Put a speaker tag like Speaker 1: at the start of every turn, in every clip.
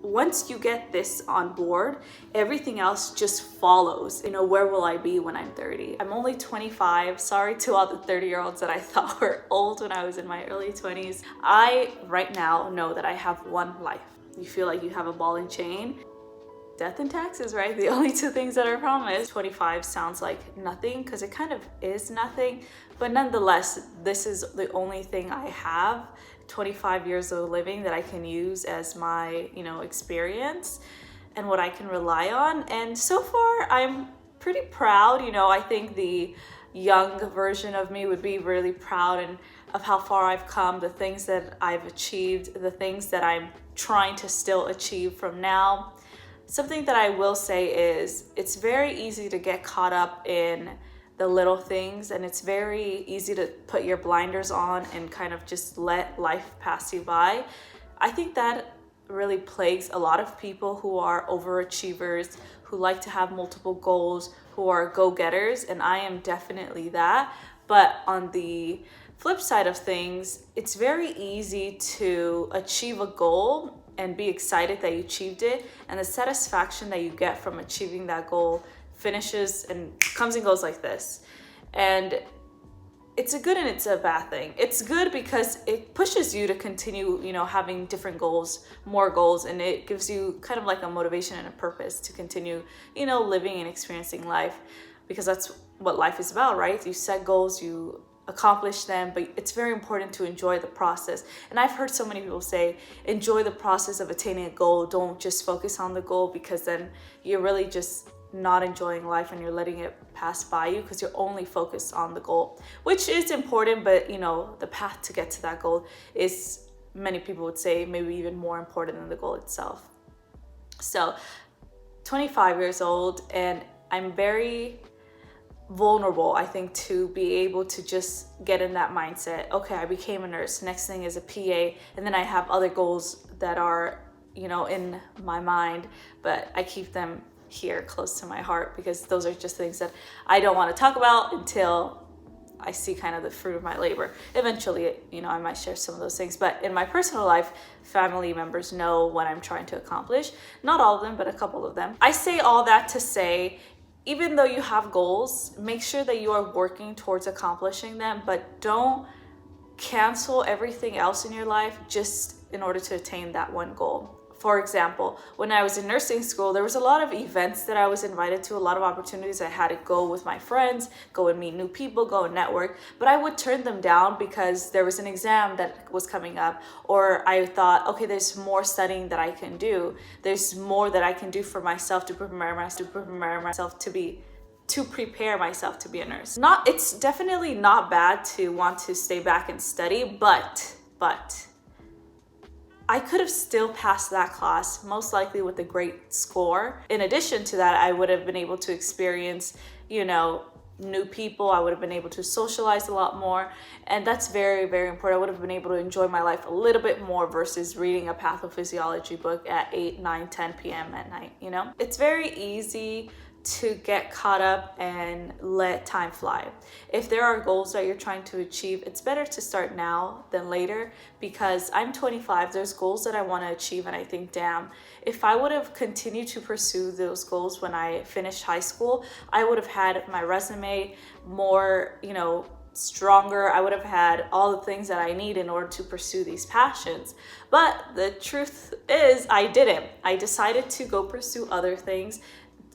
Speaker 1: once you get this on board, everything else just follows. You know, where will I be when I'm 30? I'm only 25. Sorry to all the 30-year-olds that I thought were old when I was in my early 20s. I right now know that I have one life. You feel like you have a ball and chain. Death and taxes, right? The only two things that are promised. 25 sounds like nothing because it kind of is nothing, but nonetheless, this is the only thing I have. 25 years of living that I can use as my, experience and what I can rely on. And so far, I'm pretty proud. I think the young version of me would be really proud of how far I've come, the things that I've achieved, the things that I'm trying to still achieve from now. Something that I will say is it's very easy to get caught up in the little things, and it's very easy to put your blinders on and kind of just let life pass you by. I think that really plagues a lot of people who are overachievers, who like to have multiple goals, who are go-getters, and I am definitely that. But on the flip side of things, it's very easy to achieve a goal and be excited that you achieved it, and the satisfaction that you get from achieving that goal finishes and comes and goes like this. And it's a good and it's a bad thing. It's good because it pushes you to continue, having different goals, more goals, and it gives you kind of like a motivation and a purpose to continue, living and experiencing life, because that's what life is about, right? You set goals, you accomplish them, but it's very important to enjoy the process. And I've heard so many people say, enjoy the process of attaining a goal. Don't just focus on the goal, because then you're really just not enjoying life and you're letting it pass by you because you're only focused on the goal, which is important. But the path to get to that goal is, many people would say, maybe even more important than the goal itself. So 25 years old, and I'm very vulnerable, I think, to be able to just get in that mindset. Okay, I became a nurse, next thing is a PA, and then I have other goals that are in my mind, but I keep them here close to my heart because those are just things that I don't want to talk about until I see kind of the fruit of my labor. Eventually, I might share some of those things, but in my personal life, family members know what I'm trying to accomplish. Not all of them, but a couple of them. I say all that to say, even though you have goals, make sure that you are working towards accomplishing them, but don't cancel everything else in your life just in order to attain that one goal. For example, when I was in nursing school, there was a lot of events that I was invited to, a lot of opportunities I had to go with my friends, go and meet new people, go and network, but I would turn them down because there was an exam that was coming up, or I thought, okay, there's more studying that I can do. There's more that I can do for myself to prepare myself to prepare myself to be a nurse. It's definitely not bad to want to stay back and study, but I could have still passed that class, most likely with a great score. In addition to that, I would have been able to experience, new people. I would have been able to socialize a lot more. And that's very, very important. I would have been able to enjoy my life a little bit more versus reading a pathophysiology book at 8, 9, 10 p.m. at night, It's very easy to get caught up and let time fly. If there are goals that you're trying to achieve, it's better to start now than later, because I'm 25, there's goals that I want to achieve, and I think, damn, if I would have continued to pursue those goals when I finished high school, I would have had my resume more, stronger. I would have had all the things that I need in order to pursue these passions. But the truth is, I didn't. I decided to go pursue other things,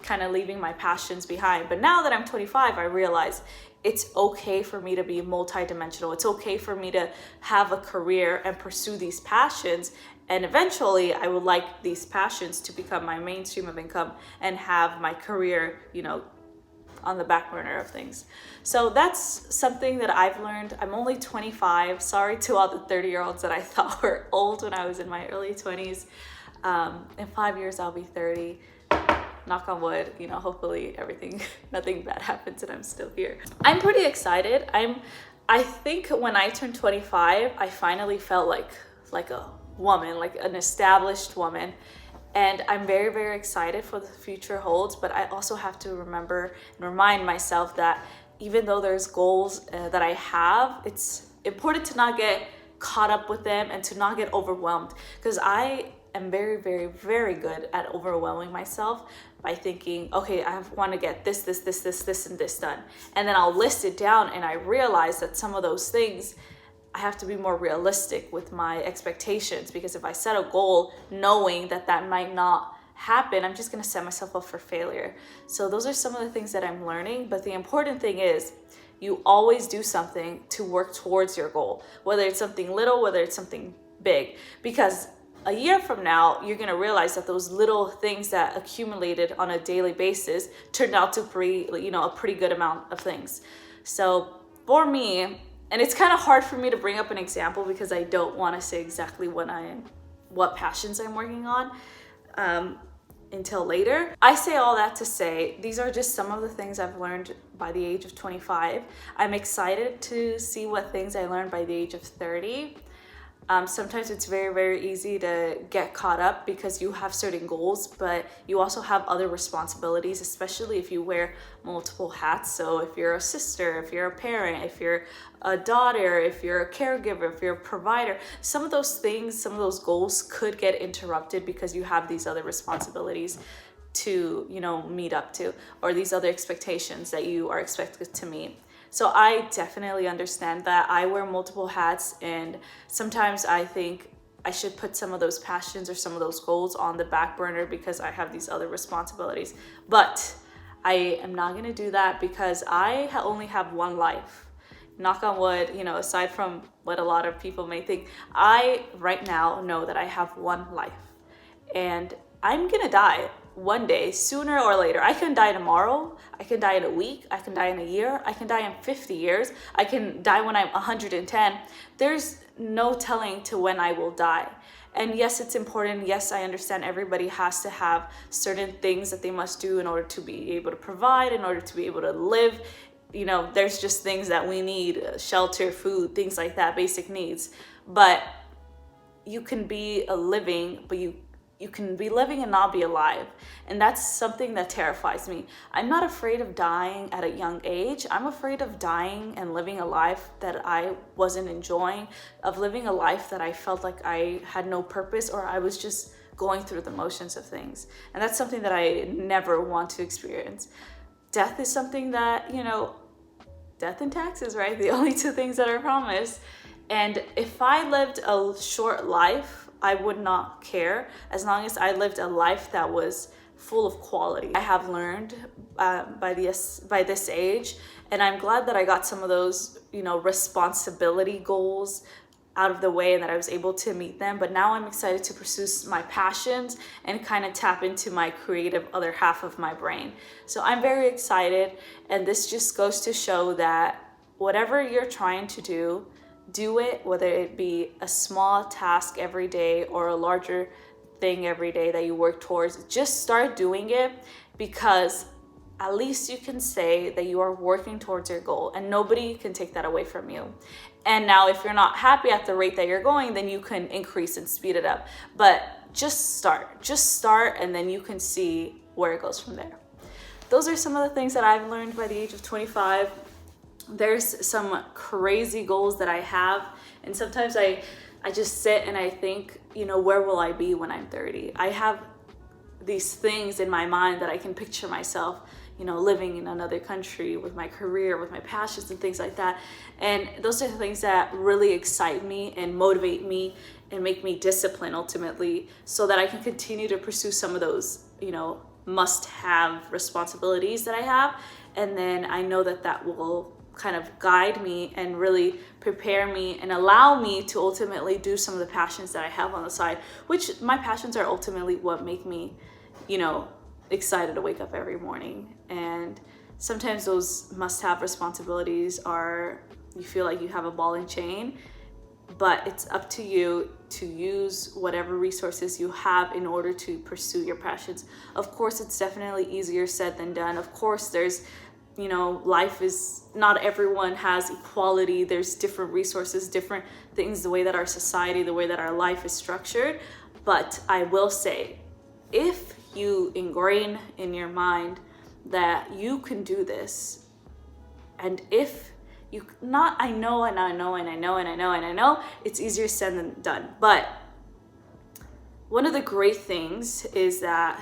Speaker 1: kind of leaving my passions behind. But now that I'm 25, I realize it's okay for me to be multidimensional. It's okay for me to have a career and pursue these passions. And eventually I would like these passions to become my mainstream of income and have my career, on the back burner of things. So that's something that I've learned. I'm only 25. Sorry to all the 30-year-olds that I thought were old when I was in my early 20s. In 5 years, I'll be 30. Knock on wood, hopefully nothing bad happens and I'm still here. I'm pretty excited. I think when I turned 25, I finally felt like a woman, like an established woman. And I'm very, very excited for the future holds, but I also have to remember and remind myself that even though there's goals that I have, it's important to not get caught up with them and to not get overwhelmed, because I am very, very, very good at overwhelming myself by thinking, okay, I want to get this, and this done. And then I'll list it down, and I realize that some of those things, I have to be more realistic with my expectations, because if I set a goal knowing that that might not happen, I'm just going to set myself up for failure. So those are some of the things that I'm learning. But the important thing is you always do something to work towards your goal, whether it's something little, whether it's something big, because a year from now, you're going to realize that those little things that accumulated on a daily basis turned out to a pretty good amount of things. So for me, and it's kind of hard for me to bring up an example because I don't want to say exactly what passions I'm working on until later. I say all that to say these are just some of the things I've learned by the age of 25. I'm excited to see what things I learned by the age of 30. Sometimes it's very, very easy to get caught up because you have certain goals, but you also have other responsibilities, especially if you wear multiple hats. So if you're a sister, if you're a parent, if you're a daughter, if you're a caregiver, if you're a provider, some of those things, some of those goals could get interrupted because you have these other responsibilities to, meet up to, or these other expectations that you are expected to meet. So I definitely understand that. I wear multiple hats, and sometimes I think I should put some of those passions or some of those goals on the back burner because I have these other responsibilities. But I am not going to do that because I only have one life. Knock on wood, aside from what a lot of people may think, I right now know that I have one life, and I'm going to die one day, sooner or later. I can die tomorrow, I can die in a week, I can die in a year, I can die in 50 years, I can die when I'm 110. There's no telling to when I will die. And yes, it's important. Yes, I understand everybody has to have certain things that they must do in order to be able to provide, in order to be able to live. There's just things that we need, shelter, food, things like that, basic needs. But you can be living, but you can be living and not be alive. And that's something that terrifies me. I'm not afraid of dying at a young age. I'm afraid of dying and living a life that I wasn't enjoying, of living a life that I felt like I had no purpose, or I was just going through the motions of things. And that's something that I never want to experience. Death is something that, death and taxes, right? The only two things that are promised. And if I lived a short life, I would not care, as long as I lived a life that was full of quality. I have learned by this age, and I'm glad that I got some of those, responsibility goals out of the way and that I was able to meet them. But now I'm excited to pursue my passions and kind of tap into my creative other half of my brain. So I'm very excited, and this just goes to show that whatever you're trying to do it, whether it be a small task every day or a larger thing every day that you work towards. Just start doing it, because at least you can say that you are working towards your goal, and nobody can take that away from you. And now if you're not happy at the rate that you're going, then you can increase and speed it up. But just start, and then you can see where it goes from there. Those are some of the things that I've learned by the age of 25. There's some crazy goals that I have, and sometimes I just sit and I think, where will I be when I'm 30? I have these things in my mind that I can picture myself, living in another country with my career, with my passions and things like that. And those are the things that really excite me and motivate me and make me disciplined ultimately, so that I can continue to pursue some of those, must-have responsibilities that I have. And then I know that will kind of guide me and really prepare me and allow me to ultimately do some of the passions that I have on the side, which my passions are ultimately what make me, excited to wake up every morning. And sometimes those must-have responsibilities are, you feel like you have a ball and chain, but it's up to you to use whatever resources you have in order to pursue your passions. Of course, it's definitely easier said than done. Of course, there's life is, not everyone has equality. There's different resources, different things, the way that our society, the way that our life is structured. But I will say, if you ingrain in your mind that you can do this, and if you not, I know, it's easier said than done, but one of the great things is that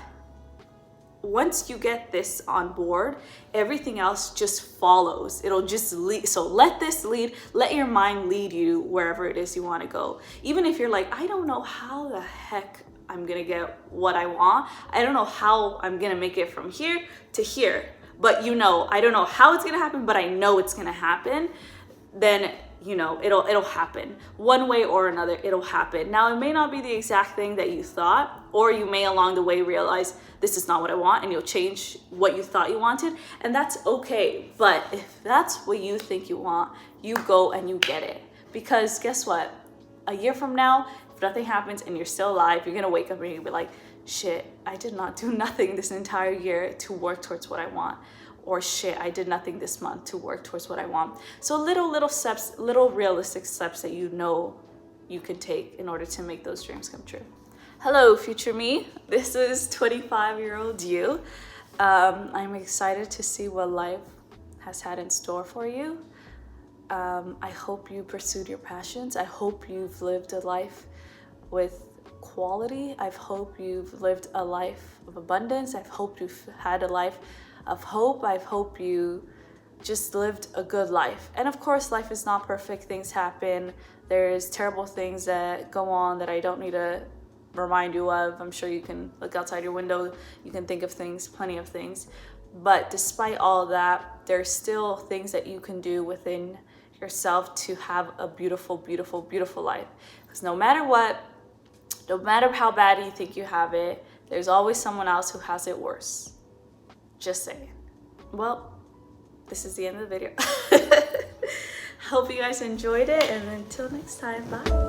Speaker 1: once you get this on board, everything else just follows. It'll just lead. So let this lead, let your mind lead you wherever it is you want to go. Even if you're like, I don't know how the heck I'm gonna get what I want. I don't know how I'm gonna make it from here to here. But I don't know how it's gonna happen, but I know it's gonna happen. Then it'll happen one way or another. It'll happen. Now, it may not be the exact thing that you thought, or you may along the way realize this is not what I want, and you'll change what you thought you wanted, and that's okay. But if that's what you think you want, you go and you get it. Because guess what? A year from now, if nothing happens and you're still alive, you're gonna wake up and you're gonna be like, shit, I did not do nothing this entire year to work towards what I want. Or shit, I did nothing this month to work towards what I want. So little steps, little realistic steps that you can take in order to make those dreams come true. Hello, future me. This is 25-year-old you. I'm excited to see what life has had in store for you. I hope you pursued your passions. I hope you've lived a life with quality. I hope you've lived a life of abundance. I hope you've had a life of hope. I hope you just lived a good life. And of course, life is not perfect. Things happen. There's terrible things that go on that I don't need to remind you of. I'm sure you can look outside your window. You can think of things, plenty of things. But despite all of that, there's still things that you can do within yourself to have a beautiful, beautiful, beautiful life. Because no matter what, no matter how bad you think you have it, there's always someone else who has it worse. Just saying. Well, this is the end of the video. Hope you guys enjoyed it, and until next time, bye.